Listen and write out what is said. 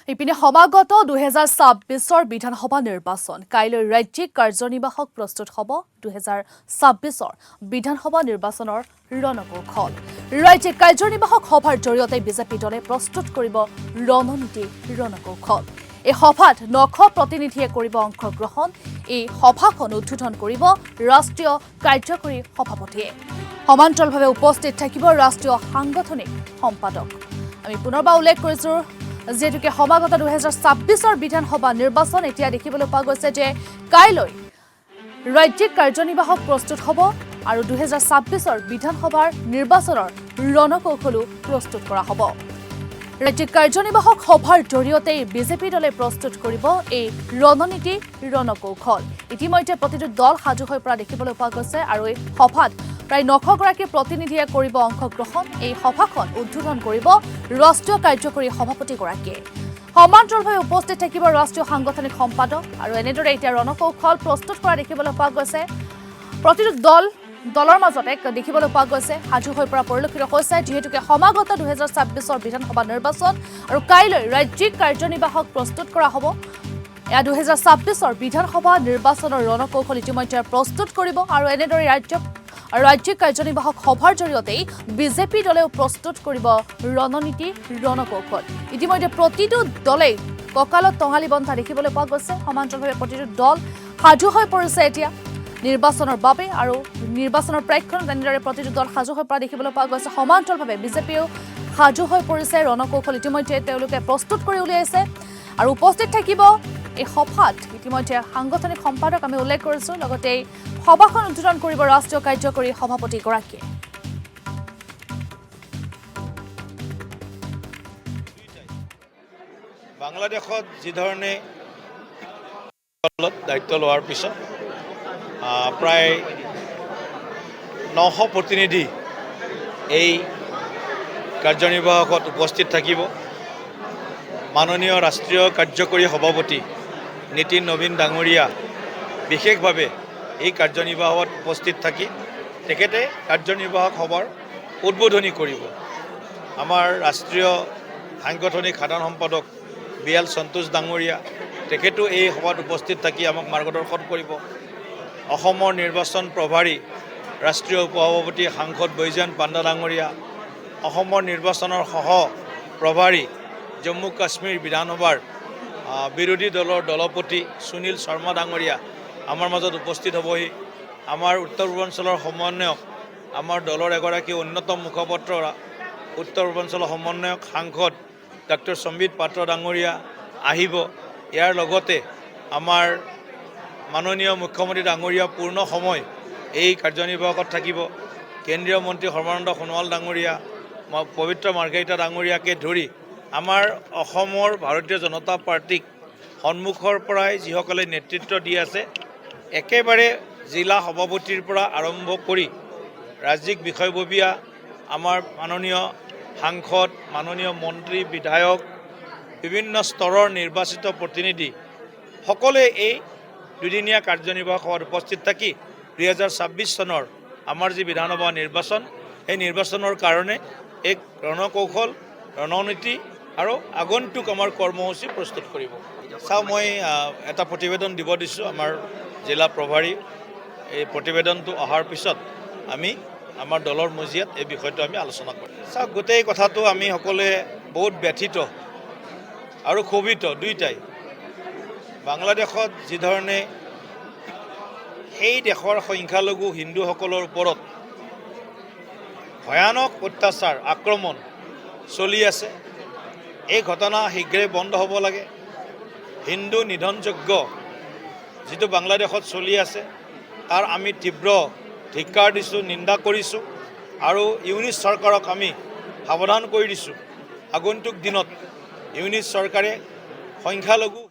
ইপিনে সমাগত 2026 বিধানসভা নিৰ্বাচন কাইলৈ ৰাজ্যিক কাৰ্যনিৰ্বাহক প্ৰস্তুত হ'ব 2026 বিধানসভা নিৰ্বাচনৰ ৰণকৌশল ৰাজ্যিক কাৰ্যনিৰ্বাহক সভাৰ জৰিয়তে বিজেপি দলে প্ৰস্তুত কৰিব ৰণনীতি ৰণকৌশল এই সভাত 900 প্ৰতিনিধিয়ে কৰিব অংশগ্ৰহণ এই সভাখন উদ্বোধন কৰিব ৰাষ্ট্ৰীয় কাৰ্যকৰী সভাপতিয়ে সমান্তৰালভাৱে উপস্থিত থাকিব ৰাষ্ট্ৰীয় সাংগঠনিক সম্পাদক আমি পুনৰবাৰ উল্লেখ কৰিছো যেতুকে সমাগত 2026 বিধানসভা নিৰ্বাচন এতিয়া দেখিবলৈ পোৱা গৈছে যে কাইলৈ ৰাজ্যিক কাৰ্যনিৰ্বাহক প্ৰস্তুত হ'ব আৰু 2026 বিধানসভাৰ নিৰ্বাচনৰ ৰণকৌশলো প্ৰস্তুত কৰা হ'ব ৰাজ্যিক কাৰ্যনিৰ্বাহক সভাৰ জৰিয়তে বিজেপি দলে প্ৰস্তুত কৰিব এই ৰণনীতি ৰণকৌশল ইতিমধ্যে প্ৰতিটো দল সাজু হৈ পৰা দেখিবলৈ পোৱা গৈছে আৰু এই সভাত প্ৰায় 900 গৰাকী প্ৰতিনিধিয়ে কৰিব অংশগ্ৰহণ এই সভাখন উদ্বোধন কৰিব ৰাষ্ট্ৰীয় কাৰ্যকৰী সভাপতিগৰাকীয়ে সমান্তৰালভাৱে উপস্থিত থাকিব ৰাষ্ট্ৰীয় সাংগঠনিক সম্পাদক আৰু এনেদৰে এতিয়া ৰণকৌশল প্ৰস্তুত কৰা দেখিবলৈ পোৱা গৈছে প্ৰতিটো দলৰ মাজত এক দেখিবলৈ পোৱা গৈছে সাজু হৈ পৰা পৰিলক্ষিত হৈছে যিহেতুকে সমাগত 2026 বিধানসভা নিৰ্বাচন আৰু কাইলৈ ৰাজ্যিক কাৰ্যনিৰ্বাহক প্ৰস্তুত কৰা হ'ব 2026 বিধানসভা নিৰ্বাচনৰ ৰণকৌশল ইতিমধ্যে প্ৰস্তুত কৰিব আৰু এনেদৰে ৰাজ্যিক কাৰ্যনিৰ্বাহক সভাৰ জৰিয়তে বিজেপি দলেও প্ৰস্তুত কৰিব ৰণনীতি ৰণকৌশল ইতিমধ্যে প্ৰতিটো দলে ককালত টঙালি বন্ধা দেখিবলৈ পোৱা গৈছে সমান্তৰালভাৱে প্ৰতিটো দল সাজু হৈ পৰিছে এতিয়া নিৰ্বাচনৰ বাবে আৰু নিৰ্বাচনৰ প্ৰেক্ষাপটত এনেদৰে প্ৰতিটো দল সাজু হৈ পৰা দেখিবলৈ পোৱা গৈছে সমান্তৰালভাৱে বিজেপিও সাজু হৈ পৰিছে ৰণকৌশল ইতিমধ্যে তেওঁলোকে প্ৰস্তুত কৰি উলিয়াইছে আৰু উপস্থিত থাকিব এই সভাত ইতিমধ্যে সাংগঠনিক সম্পাদক আমি উল্লেখ কৰিছো লগতে সভাখন উদ্বোধন কৰিব ৰাষ্ট্ৰীয় কাৰ্যকৰী সভাপতিগৰাকীয়ে বাংলাদেশত যি ধৰণে দায়িত্ব লোৱাৰ পিছত প্ৰায় 900 প্ৰতিনিধি এই কাৰ্যনিৰ্বাহকত উপস্থিত থাকিব মাননীয় ৰাষ্ট্ৰীয় কাৰ্যকৰী সভাপতি নীতিন নবীন ডাঙৰীয়া বিশেষভাৱে এই কাৰ্যনিৰ্বাহকত উপস্থিত থাকি তেখেতে কাৰ্যনিৰ্বাহক সভাৰ উদ্বোধনী কৰিব আমাৰ ৰাষ্ট্ৰীয় সাংগঠনিক সাধাৰণ সম্পাদক বিএল সন্তোষ ডাঙৰীয়া তেখেতো এই সভাত উপস্থিত থাকি আমাক মাৰ্গদৰ্শন কৰিব অসমৰ নিৰ্বাচন প্ৰভাৰী ৰাষ্ট্ৰীয় উপসভাপতি সাংসদ বৈজয়ন্ত পাণ্ডা ডাঙৰীয়া অসমৰ নিৰ্বাচনৰ সহ প্ৰভাৰী জম্মু কাশ্মীৰ বিধানসভাৰ বিৰোধী দলৰ দলপতি সুনীল শৰ্মা ডাঙৰীয়া আমাৰ মাজত উপস্থিত হ'বহি আমাৰ উত্তৰ পূৰ্বাঞ্চলৰ সমন্বয়ক আমাৰ দলৰ এগৰাকী অন্যতম মুখপত্ৰ উত্তৰ পূৰ্বাঞ্চলৰ সমন্বয়ক সাংসদ ডক্টৰ সম্বিত পাত্ৰ ডাঙৰীয়া আহিব ইয়াৰ লগতে আমাৰ মাননীয় মুখ্যমন্ত্ৰী ডাঙৰীয়া পূৰ্ণ সময় এই কাৰ্যনিৰ্বাহকত থাকিব কেন্দ্ৰীয় মন্ত্ৰী সৰ্বানন্দ সোণোৱাল ডাঙৰীয়া পবিত্ৰ মাৰ্ঘেৰিটা ডাঙৰীয়াকে ধৰি আমাৰ অসমৰ ভাৰতীয় জনতা পাৰ্টিক সন্মুখৰ পৰাই যিসকলে নেতৃত্ব দি আছে একেবাৰে জিলা সভাপতিৰ পৰা আৰম্ভ কৰি ৰাজ্যিক বিষয়ববীয়া আমাৰ মাননীয় সাংসদ মাননীয় মন্ত্ৰী বিধায়ক বিভিন্ন স্তৰৰ নিৰ্বাচিত প্ৰতিনিধি সকলোৱে এই দুদিনীয়া কাৰ্যনিৰ্বাহক সভাত উপস্থিত থাকি 2026 চনৰ আমাৰ যি বিধানসভা নিৰ্বাচন এই নিৰ্বাচনৰ কাৰণে এক ৰণকৌশল ৰণনীতি আৰু আগন্তুক আমাৰ কৰ্মসূচী প্ৰস্তুত কৰিব মই এটা প্ৰতিবেদন দিব দিছোঁ আমাৰ জিলা প্ৰভাৰী এই প্ৰতিবেদনটো অহাৰ পিছত আমি আমাৰ দলৰ মজিয়াত এই বিষয়টো আমি আলোচনা কৰিম গোটেই কথাটো আমি সকলোৱে বহুত ব্যথিত আৰু ক্ষোভিত দুইটাই বাংলাদেশত যি ধৰণে সেই দেশৰ সংখ্যালঘু হিন্দুসকলৰ ওপৰত ভয়ানক অত্যাচাৰ আক্ৰমণ চলি আছে এই ঘটনা শীঘ্ৰে বন্ধ হ'ব লাগে হিন্দু নিধনযোগ্য যিটো বাংলাদেশত চলি আছে তাৰ আমি তীব্ৰ ধিক্কাৰ দিছোঁ নিন্দা কৰিছোঁ আৰু ইউনিট চৰকাৰক আমি সাৱধান কৰি দিছোঁ আগন্তুক দিনত ইউনিট চৰকাৰে সংখ্যালঘু